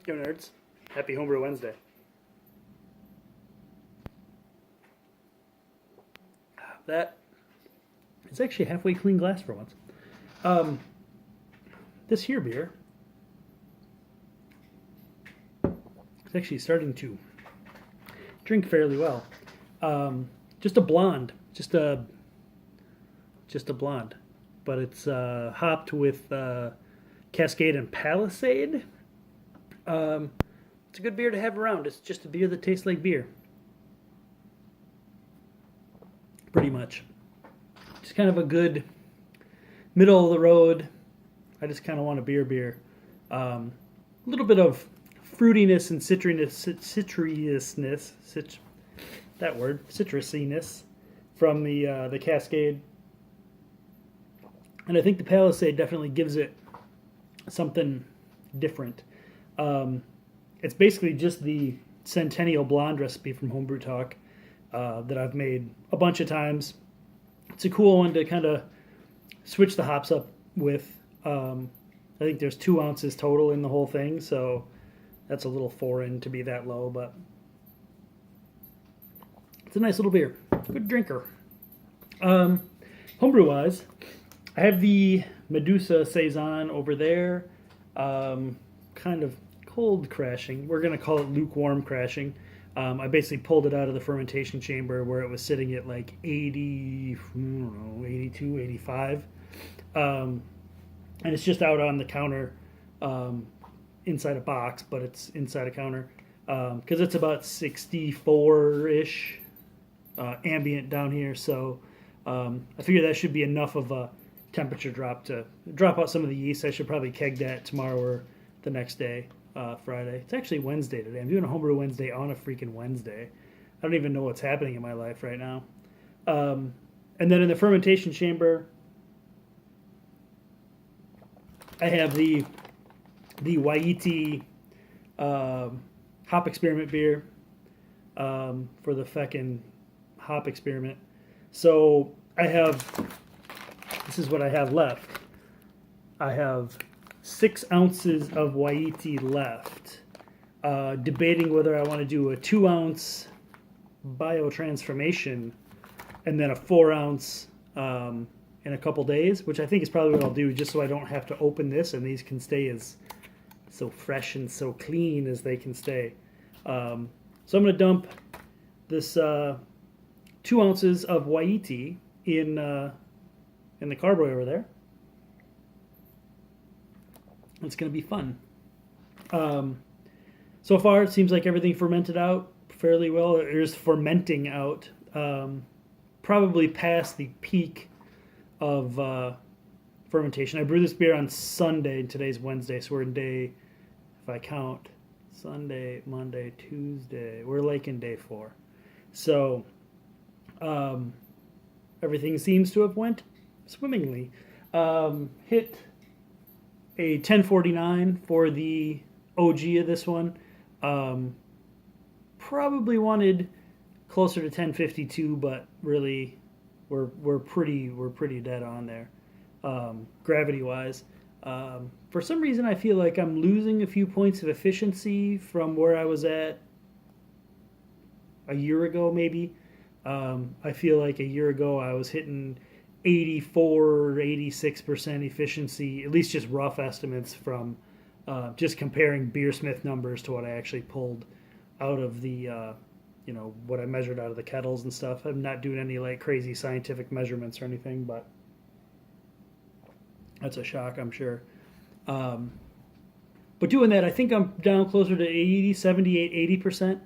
Yo, nerds. Happy Homebrew Wednesday. That is actually halfway clean glass for once. Um, this here beer is actually starting to drink fairly well. Just a blonde, just a blonde, but it's hopped with Cascade and Palisade. It's a good beer to have around. It's just a beer that tastes like beer. Pretty much. Just kind of a good middle of the road. I just kind of want a beer. A little bit of fruitiness and citrusiness from the Cascade. And I think the Palisade definitely gives it something different. It's basically just the Centennial Blonde recipe from Homebrew Talk that I've made a bunch of times. It's a cool one to kind of switch the hops up with. I think there's 2 ounces total in the whole thing, so that's a little foreign to be that low, but it's a nice little beer. Good drinker. Homebrew-wise, I have the Medusa Saison over there, kind of cold crashing. We're going to call it lukewarm crashing. I basically pulled it out of the fermentation chamber where it was sitting at like 80, 82, 85. And it's just out on the counter inside a box, but it's inside a counter because it's about 64-ish ambient down here. So I figure that should be enough of a temperature drop to drop out some of the yeast. I should probably keg that tomorrow or the next day. Friday. It's actually Wednesday today. I'm doing a Homebrew Wednesday on a freaking Wednesday. I don't even know what's happening in my life right now. And then in the fermentation chamber, I have the Waiti hop experiment beer for the feckin' hop experiment. So this is what I have left. I have 6 ounces of Waiti left. Debating whether I want to do a 2-ounce biotransformation and then a 4-ounce in a couple days, which I think is probably what I'll do, just so I don't have to open this and these can stay as so fresh and so clean as they can stay. So I'm going to dump this 2 ounces of Waiti in the carboy over there. It's going to be fun. So far, it seems like everything fermented out fairly well. It is fermenting out, probably past the peak of fermentation. I brewed this beer on Sunday, and today's Wednesday, so we're in day, if I count, Sunday, Monday, Tuesday. We're like in day 4. So everything seems to have went swimmingly. Hit a 1049 for the OG of this one. Probably wanted closer to 1052, but really we're pretty dead on there. Gravity wise. For some reason I feel like I'm losing a few points of efficiency from where I was at a year ago maybe. I feel like a year ago I was hitting 84, 86% efficiency, at least just rough estimates from just comparing Beersmith numbers to what I actually pulled out of the, what I measured out of the kettles and stuff. I'm not doing any like crazy scientific measurements or anything, but that's a shock, I'm sure. But doing that, I think I'm down closer to 80, 78, 80%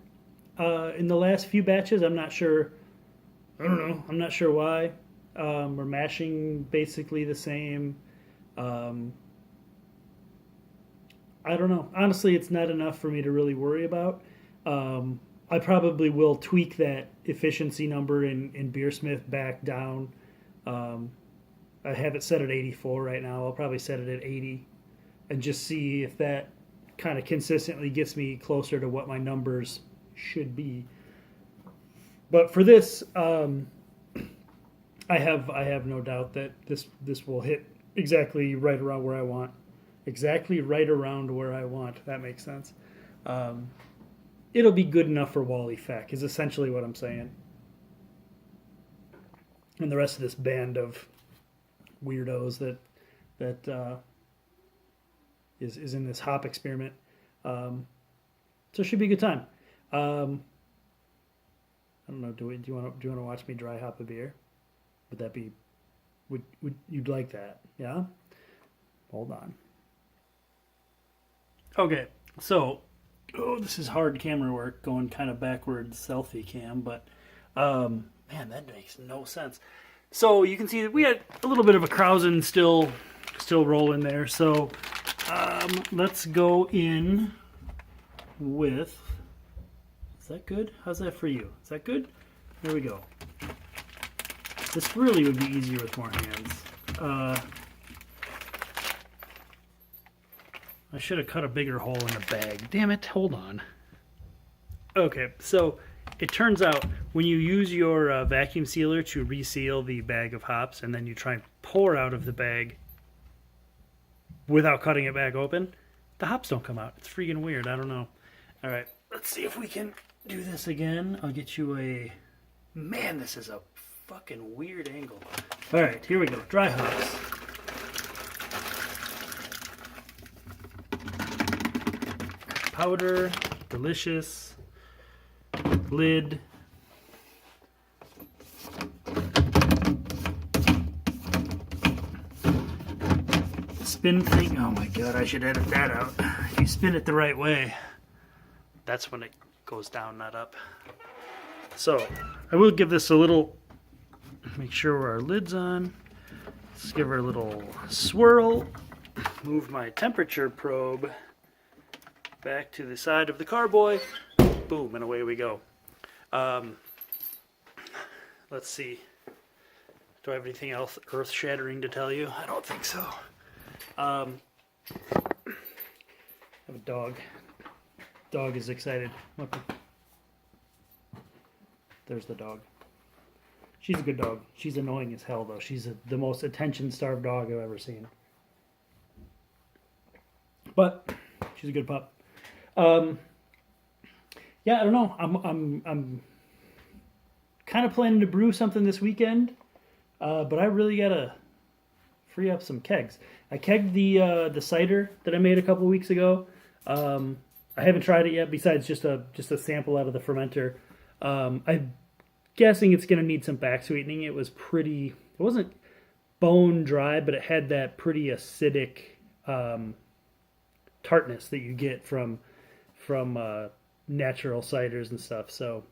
in the last few batches. I'm not sure. I don't know. I'm not sure why. We're mashing basically the same. I don't know. Honestly, it's not enough for me to really worry about. I probably will tweak that efficiency number in Beersmith back down. I have it set at 84 right now. I'll probably set it at 80 and just see if that kind of consistently gets me closer to what my numbers should be. But for this, I have no doubt that this will hit exactly right around where I want exactly right around where I want. If that makes sense. It'll be good enough for Wally Feck, is essentially what I'm saying. And the rest of this band of weirdos that is in this hop experiment. So it should be a good time. I don't know. Do you want to watch me dry hop a beer? Would that be? Would you'd like that? Yeah. Hold on. Okay, so this is hard camera work, going kind of backwards selfie cam, but man, that makes no sense. So you can see that we had a little bit of a Krausen still rolling there. So let's go in with. Is that good? How's that for you? Is that good? There we go. This really would be easier with more hands. I should have cut a bigger hole in the bag. Damn it, hold on. Okay, so it turns out when you use your vacuum sealer to reseal the bag of hops and then you try and pour out of the bag without cutting it back open, the hops don't come out. It's freaking weird. I don't know. All right, let's see if we can do this again. I'll get you a... Man, this is a fucking weird angle. All right, here we go. Dry hops. Powder, delicious, lid, spin thing. Oh my god, I should edit that out. If you spin it the right way, that's when it goes down, not up. So, I will give this a little, make sure our lid's on. Let's give her a little swirl. Move my temperature probe back to the side of the carboy. Boom, and away we go. Let's see. Do I have anything else earth-shattering to tell you? I don't think so. I have a dog. Dog is excited. Look. There's the dog. She's a good dog. She's annoying as hell, though. She's the most attention-starved dog I've ever seen. But she's a good pup. Yeah, I don't know. I'm kind of planning to brew something this weekend, but I really gotta free up some kegs. I kegged the cider that I made a couple weeks ago. I haven't tried it yet. Besides just a sample out of the fermenter. I'm guessing it's gonna need some back sweetening. It was pretty. It wasn't bone dry, but it had that pretty acidic tartness that you get from natural ciders and stuff. So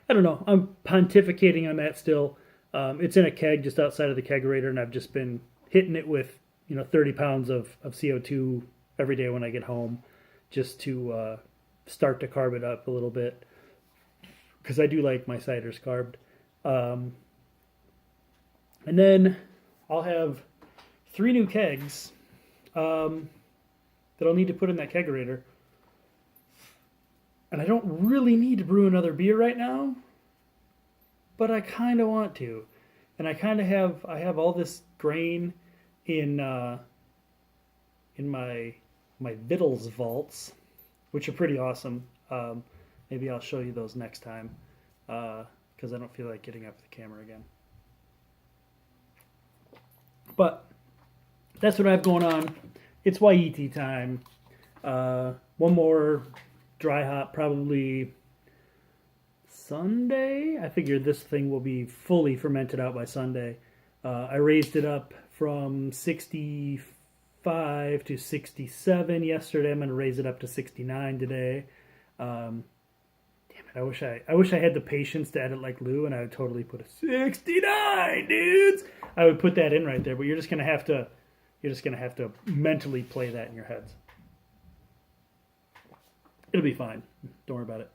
I don't know. I'm pontificating on that still. It's in a keg just outside of the kegerator, and I've just been hitting it with 30 pounds of CO2 every day when I get home, just to start to carb it up a little bit, because I do like my ciders carved. And then I'll have 3 new kegs that I'll need to put in that kegerator. And I don't really need to brew another beer right now, but I kind of want to. And I kind of have all this grain in my Vittles vaults, which are pretty awesome. Maybe I'll show you those next time, because I don't feel like getting up the camera again. But that's what I have going on. It's YET time. One more dry hop, probably Sunday. I figured this thing will be fully fermented out by Sunday. I raised it up from 65 to 67 yesterday. I'm going to raise it up to 69 today. Damn it! I wish I had the patience to edit like Lou, and I would totally put a 69, dudes. I would put that in right there, but you're just gonna have to mentally play that in your heads. It'll be fine. Don't worry about it.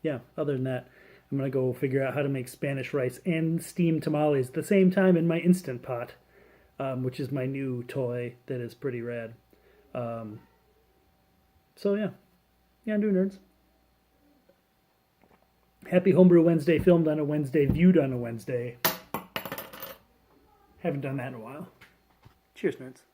Yeah, other than that, I'm going to go figure out how to make Spanish rice and steamed tamales at the same time in my Instant Pot, which is my new toy that is pretty rad. So, yeah. Yeah, I'm doing nerds. Happy Homebrew Wednesday, filmed on a Wednesday, viewed on a Wednesday. Haven't done that in a while. Cheers, nerds.